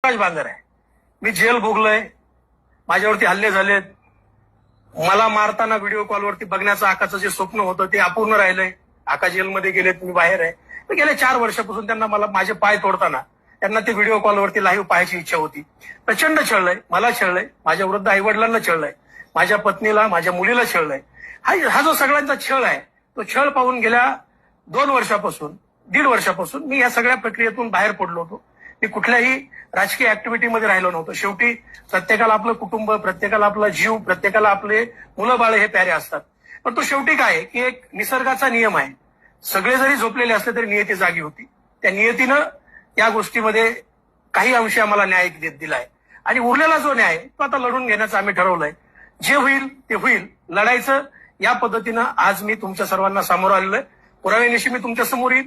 बांधर आहे. मी जेल भोगलोय, माझ्यावरती हल्ले झालेत. मला मारताना व्हिडिओ कॉलवरती बघण्याचं आकाचं जे स्वप्न होतं ते अपूर्ण राहिलंय. आका जेलमध्ये गेलेत, मी बाहेर आहे. तर गेल्या 4 वर्षापासून त्यांना मला माझे पाय तोडताना त्यांना ते व्हिडिओ कॉलवरती लाईव्ह पाहायची इच्छा होती. प्रचंड छळलंय, मला छळलंय, माझ्या वृद्ध आई वडिलांना छळलंय, माझ्या पत्नीला, माझ्या मुलीला छळलंय. हा जो सगळ्यांचा छळ आहे, तो छळ पाहून गेल्या 2 वर्षापासून 1.5 वर्षापासून मी या सगळ्या प्रक्रियेतून बाहेर पडलो होतो. मी कुठल्याही राजकीय ऍक्टिव्हिटीमध्ये राहिलो नव्हतो. शेवटी प्रत्येकाला आपलं कुटुंब, प्रत्येकाला आपला जीव, प्रत्येकाला आपले मुलं बाळ हे प्यारे असतात. पण तो शेवटी काय आहे की एक निसर्गाचा नियम आहे. सगळे जरी झोपलेले असले तरी नियती जागी होती. त्या नियतीनं या गोष्टीमध्ये काही अंशी आम्हाला न्याय दिलाय आणि उरलेला जो न्याय तो आता लढून घेण्याचं आम्ही ठरवलंय. जे होईल ते होईल, लढायचं. या पद्धतीनं आज मी तुमच्या सर्वांना समोर आलेलो आहे. पुराव्यानिशी मी तुमच्या समोर येईल.